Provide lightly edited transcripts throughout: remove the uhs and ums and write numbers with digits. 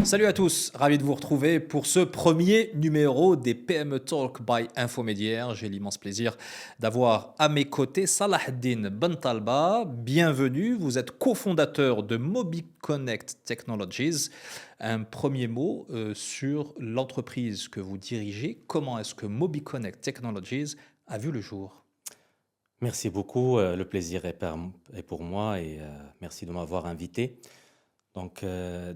Salut à tous, ravi de vous retrouver pour ce premier numéro des PME Talk by Infomédiaire. J'ai l'immense plaisir d'avoir à mes côtés Salahdine Bentalba. Bienvenue, vous êtes cofondateur de MobiConnect Technologies. Un premier mot sur l'entreprise que vous dirigez. Comment est-ce que MobiConnect Technologies a vu le jour? Merci beaucoup, le plaisir est pour moi et merci de m'avoir invité. Donc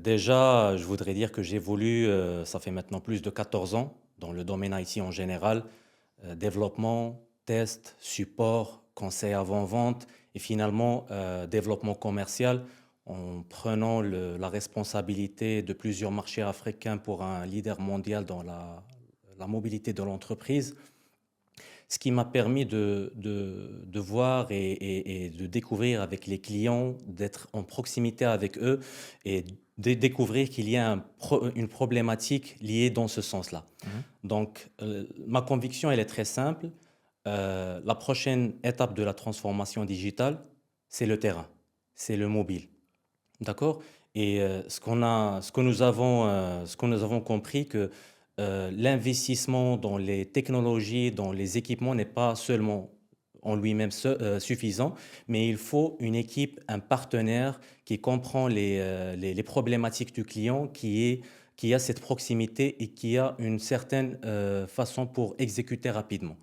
déjà, je voudrais dire que j'évolue, ça fait maintenant plus de 14 ans dans le domaine IT en général, développement, test, support, conseil avant-vente et finalement développement commercial en prenant la responsabilité de plusieurs marchés africains pour un leader mondial dans la mobilité de l'entreprise. Ce qui m'a permis de voir et de découvrir avec les clients, d'être en proximité avec eux et de découvrir qu'il y a une problématique liée dans ce sens-là. Mhm. Donc, ma conviction, elle est très simple. La prochaine étape de la transformation digitale, c'est le terrain, c'est le mobile. D'accord? Et ce que nous avons compris, que l'investissement dans les technologies, dans les équipements n'est pas seulement en lui-même suffisant, mais il faut une équipe, un partenaire qui comprend les problématiques du client, qui a cette proximité et qui a une certaine façon pour exécuter rapidement.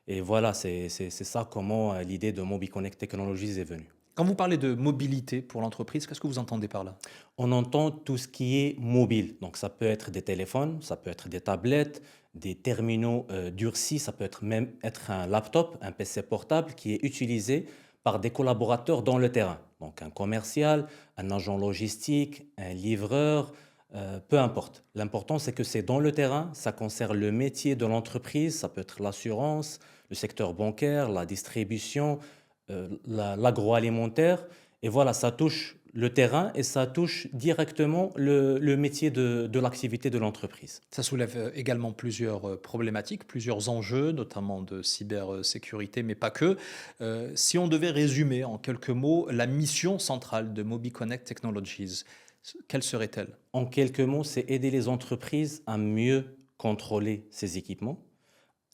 Et voilà, c'est ça comment l'idée de MobiConnect Technologies est venue. Quand vous parlez de mobilité pour l'entreprise, qu'est-ce que vous entendez par là? On entend tout ce qui est mobile. Donc, ça peut être des téléphones, ça peut être des tablettes, des terminaux durcis, ça peut être un laptop, un PC portable qui est utilisé par des collaborateurs dans le terrain. Donc, un commercial, un agent logistique, un livreur, peu importe. L'important, c'est que c'est dans le terrain, ça concerne le métier de l'entreprise, ça peut être l'assurance, le secteur bancaire, la distribution, l'agroalimentaire. Et voilà, ça touche le terrain et ça touche directement le métier de l'activité de l'entreprise. Ça soulève également plusieurs problématiques, plusieurs enjeux, notamment de cybersécurité, mais pas que. Si on devait résumer en quelques mots la mission centrale de MobiConnect Technologies, quelle serait-elle? En quelques mots, c'est aider les entreprises à mieux contrôler ces équipements,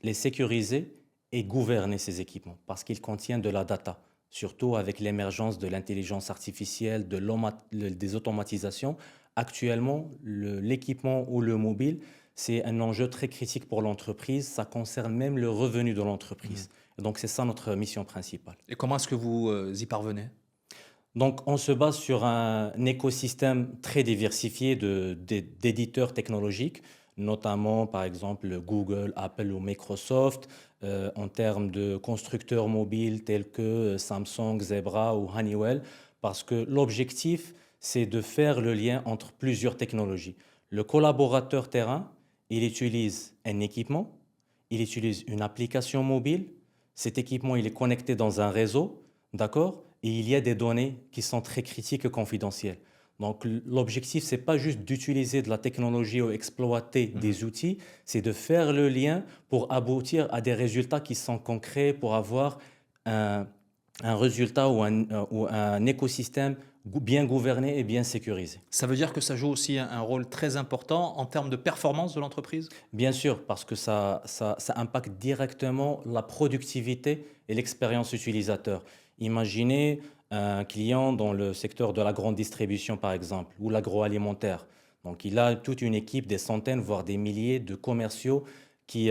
les sécuriser et gouverner ces équipements parce qu'ils contiennent de la data, surtout avec l'émergence de l'intelligence artificielle, des automatisations. Actuellement, l'équipement ou le mobile, c'est un enjeu très critique pour l'entreprise. Ça concerne même le revenu de Mhm. l'entreprise. Donc, c'est ça notre mission principale. Et comment est-ce que vous y parvenez? Donc, on se base sur un écosystème très diversifié d'éditeurs technologiques, notamment par exemple Google, Apple ou Microsoft, en termes de constructeurs mobiles tels que Samsung, Zebra ou Honeywell, parce que l'objectif, c'est de faire le lien entre plusieurs technologies. Le collaborateur terrain, il utilise un équipement, il utilise une application mobile, cet équipement, il est connecté dans un réseau, d'accord? Et il y a des données qui sont très critiques et confidentielles. Donc l'objectif, ce n'est pas juste d'utiliser de la technologie ou exploiter Mhm. des outils, c'est de faire le lien pour aboutir à des résultats qui sont concrets, pour avoir un, un résultat ou un écosystème bien gouverné et bien sécurisé. Ça veut dire que ça joue aussi un rôle très important en termes de performance de l'entreprise? Bien sûr, parce que ça impacte directement la productivité et l'expérience utilisateur. Imaginez un client dans le secteur de la grande distribution, par exemple, ou l'agroalimentaire. Donc, il a toute une équipe, des centaines, voire des milliers de commerciaux qui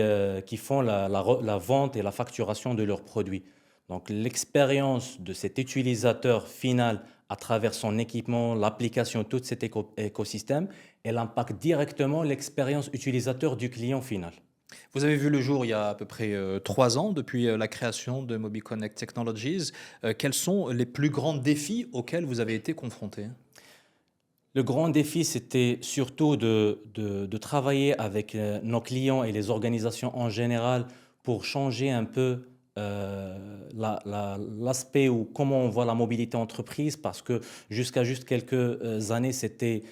font la vente et la facturation de leurs produits. Donc, l'expérience de cet utilisateur final à travers son équipement, l'application, tout cet écosystème, elle impacte directement l'expérience utilisateur du client final. Vous avez vu le jour il y a à peu près 3 ans depuis la création de MobiConnect Technologies. Quels sont les plus grands défis auxquels vous avez été confrontés? Le grand défi, c'était surtout de travailler avec nos clients et les organisations en général pour changer un peu l'aspect ou comment on voit la mobilité entreprise, parce que jusqu'à juste quelques années, c'était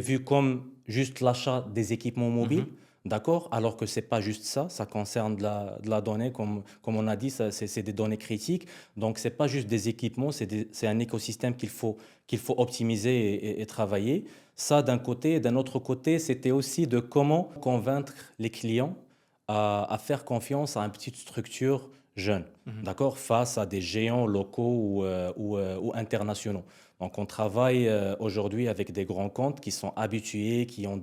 vu comme juste l'achat des équipements mobiles. Mhm. d'accord? Alors que c'est pas juste ça, ça concerne de la donnée, comme on a dit, c'est des données critiques. Donc, c'est pas juste des équipements, c'est un écosystème qu'il faut optimiser et travailler. Ça, d'un côté. D'un autre côté, c'était aussi de comment convaincre les clients à faire confiance à une petite structure jeune, Mhm. d'accord? Face à des géants locaux ou internationaux. Donc, on travaille aujourd'hui avec des grands comptes qui sont habitués, qui ont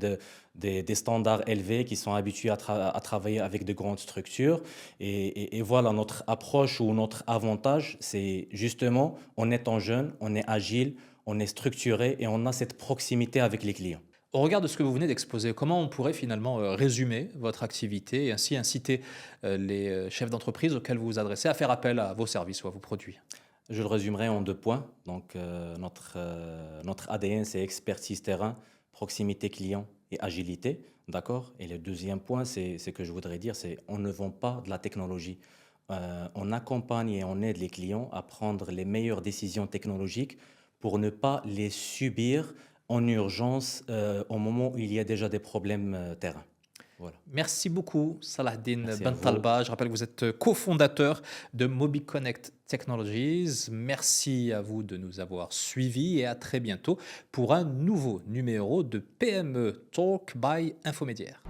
des standards élevés, qui sont habitués à travailler avec de grandes structures. Et voilà, notre approche ou notre avantage, c'est justement, en étant jeune, on est agile, on est structuré et on a cette proximité avec les clients. Au regard de ce que vous venez d'exposer, comment on pourrait finalement résumer votre activité et ainsi inciter les chefs d'entreprise auxquels vous vous adressez à faire appel à vos services ou à vos produits? Je le résumerai en 2 points. Donc, notre ADN, c'est expertise terrain, proximité client et agilité, d'accord? Et le deuxième point, c'est que je voudrais dire, c'est on ne vend pas de la technologie. On accompagne et on aide les clients à prendre les meilleures décisions technologiques pour ne pas les subir en urgence, au moment où il y a déjà des problèmes, terrain. Voilà. Merci beaucoup, Salahdine Merci à vous. Bentalba. Je rappelle que vous êtes cofondateur de MobiConnect Technologies. Merci à vous de nous avoir suivis et à très bientôt pour un nouveau numéro de PME Talk by Infomédiaire.